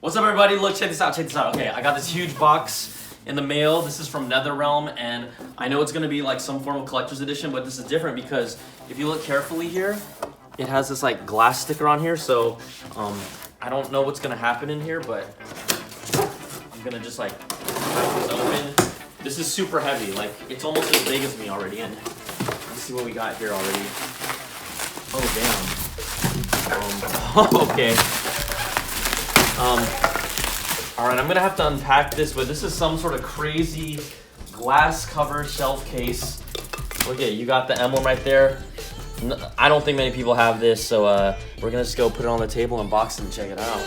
What's up, everybody? Look, check this out, Okay, I got this huge box in the mail. This is from Netherrealm, and I know it's gonna be like some form of collector's edition, but this is different because if you look carefully here, it has this like glass sticker on here, so I don't know what's gonna happen in here, but I'm gonna just like crack this open. This is super heavy, like it's almost as big as me already, and let's see what we got here already. Oh, damn. Okay. All right, I'm gonna have to unpack this, but this is some sort of crazy glass cover shelf case. Look at it, you got the emblem right there. I don't think many people have this, so we're gonna just go put it on the table and box it and check it out.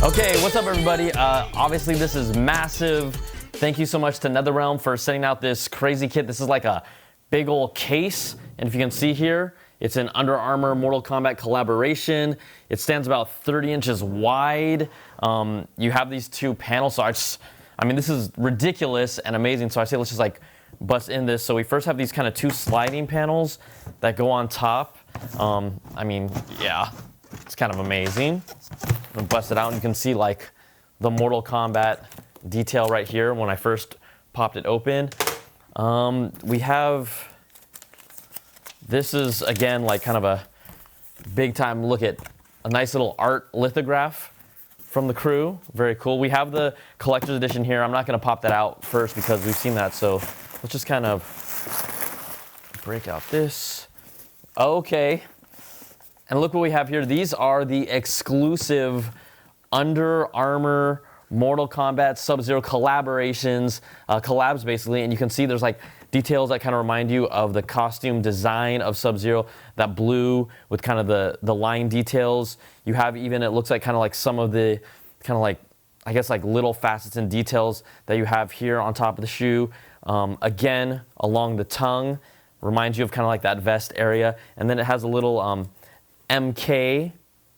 Okay, what's up, everybody? Obviously, this is massive. Thank you so much to Netherrealm for sending out this crazy kit. This is like a big old case, and if you can see here, it's an Under Armour Mortal Kombat collaboration. It stands about 30 inches wide. You have these two panels, so I mean, this is ridiculous and amazing. So I say let's just like bust in this. So we first have these kind of two sliding panels that go on top. I mean, yeah, it's kind of amazing. And bust it out, and you can see like the Mortal Kombat detail right here when I first popped it open. We have. This is, again, like kind of a big time look at a nice little art lithograph from the crew. Very cool. We have the collector's edition here. I'm not going to pop that out first because we've seen that. So let's just kind of break out this. Okay. And look what we have here. These are the exclusive Under Armour Mortal Kombat Sub-Zero collaborations, collabs basically. And you can see there's like details that kind of remind you of the costume design of Sub-Zero, that blue with kind of the line details. You have even, it looks like kind of like some of the kind of like, I guess like little facets and details that you have here on top of the shoe. Again, along the tongue, reminds you of kind of like that vest area. And then it has a little MK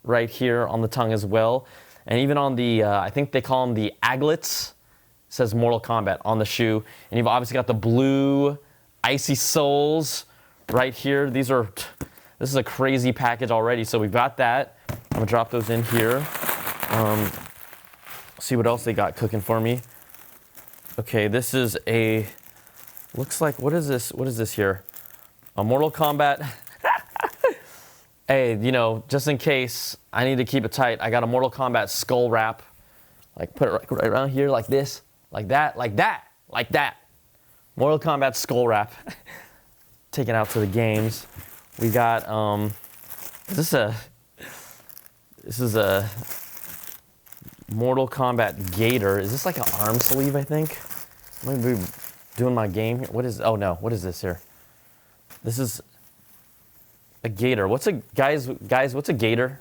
right here on the tongue as well. And even on the, I think they call them the aglets, says Mortal Kombat on the shoe. And you've obviously got the blue icy soles right here. This is a crazy package already. So we've got that. I'm gonna drop those in here. See what else they got cooking for me. Okay, this is looks like, what is this? What is this here? A Mortal Kombat. Hey, you know, just in case I need to keep it tight, I got a Mortal Kombat skull wrap. Like put it right around here like this. Like that, like that, like that. Mortal Kombat skull wrap. Taken out to the games. We got, this is a Mortal Kombat gator. Is this like an arm sleeve, I think? I'm gonna be doing my game here. Oh no, what is this here? This is a gator. Guys, what's a gator?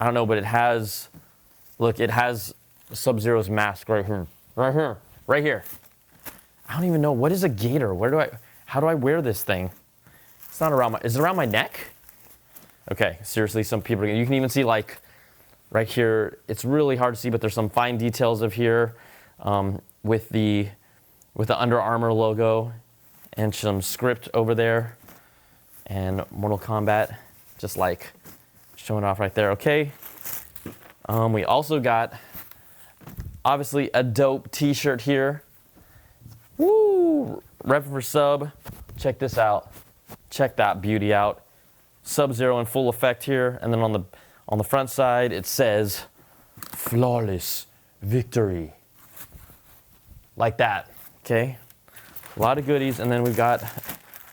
I don't know, but it has, look, it has Sub-Zero's mask right here. Right here. Right here. I don't even know. What is a gator? How do I wear this thing? It's not around is it around my neck? Okay, seriously, some people, you can even see like right here, it's really hard to see, but there's some fine details of here with the Under Armour logo and some script over there and Mortal Kombat, just like showing off right there, okay? We also got, obviously, a dope t-shirt here. Woo! Rep for Sub. Check this out. Check that beauty out. Sub-Zero in full effect here. And then on the front side, it says, flawless victory. Like that, okay? A lot of goodies. And then we've got,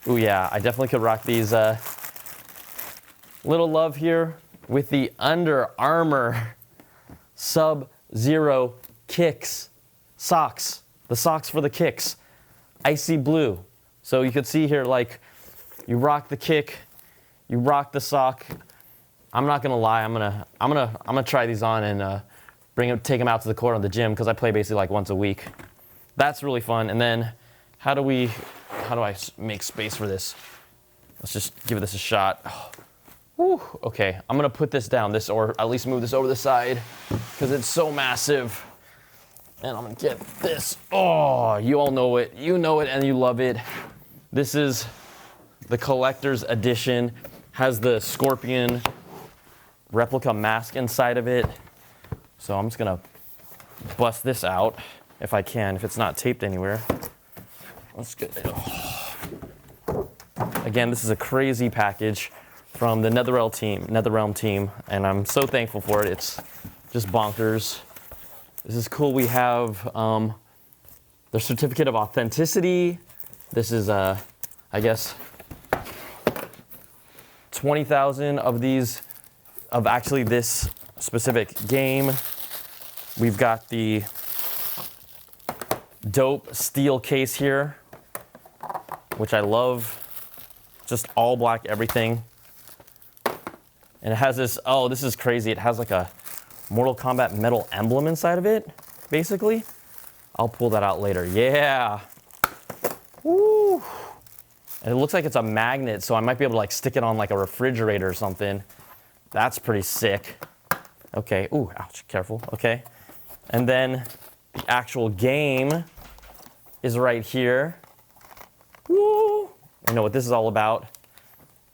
oh yeah, I definitely could rock these. Little love here with the Under Armour Sub-Zero kicks, socks, the socks for the kicks, icy blue. So you could see here, like, you rock the kick, you rock the sock. I'm not gonna lie, I'm gonna try these on and take them out to the court on the gym because I play basically like once a week. That's really fun. And then how do I make space for this? Let's just give this a shot. Whew, okay, I'm gonna put this down, or at least move this over the side because it's so massive. And I'm gonna get this. Oh, you all know it. You know it and you love it. This is the collector's edition. Has the scorpion replica mask inside of it. So I'm just gonna bust this out if I can, if it's not taped anywhere. Let's get it. Again, this is a crazy package from the Netherrealm team, and I'm so thankful for it. It's just bonkers. This is cool. We have their certificate of authenticity. This is, I guess, 20,000 of these, of actually this specific game. We've got the dope steel case here, which I love. Just all black everything. And it has this, oh, this is crazy. It has like a Mortal Kombat metal emblem inside of it, basically. I'll pull that out later. Yeah. Woo. And it looks like it's a magnet, so I might be able to like stick it on like a refrigerator or something. That's pretty sick. Okay, ooh, ouch, careful, okay. And then the actual game is right here. Woo. I know what this is all about.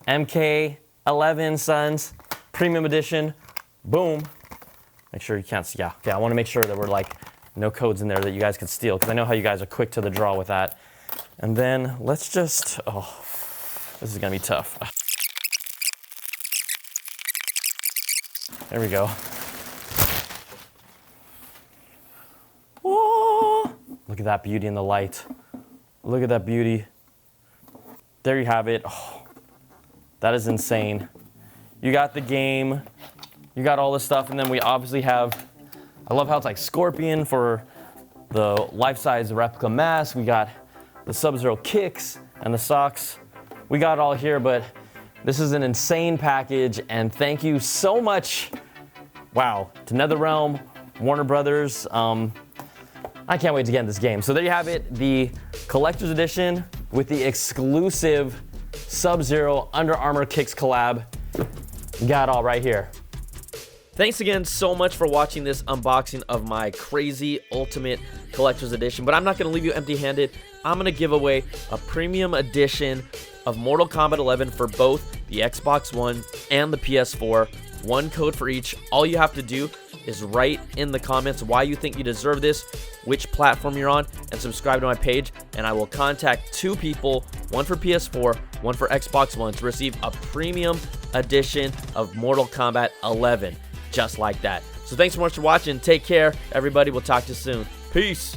MK11 Sons, Premium Edition, boom. Make sure you can't see, yeah, okay, I wanna make sure that we're like, no codes in there that you guys can steal, because I know how you guys are quick to the draw with that. And then let's just, oh, this is gonna be tough. There we go. Whoa. Look at that beauty in the light. Look at that beauty. There you have it. Oh, that is insane. You got the game, you got all this stuff, and then we obviously have, I love how it's like Scorpion for the life-size replica mask. We got the Sub-Zero kicks and the socks. We got it all here, but this is an insane package, and thank you so much, wow, to Netherrealm, Warner Brothers. I can't wait to get in this game. So there you have it, the collector's edition with the exclusive Sub-Zero Under Armour kicks collab. You got it all right here. Thanks again so much for watching this unboxing of my crazy ultimate collector's edition, but I'm not going to leave you empty-handed. I'm going to give away a premium edition of Mortal Kombat 11 for both the Xbox One and the PS4. One code for each. All you have to do is write in the comments why you think you deserve this, which platform you're on, and subscribe to my page, and I will contact 2 people, one for PS4, one for Xbox One, to receive a premium edition of Mortal Kombat 11. Just like that. So thanks so much for watching. Take care, everybody. We'll talk to you soon. Peace.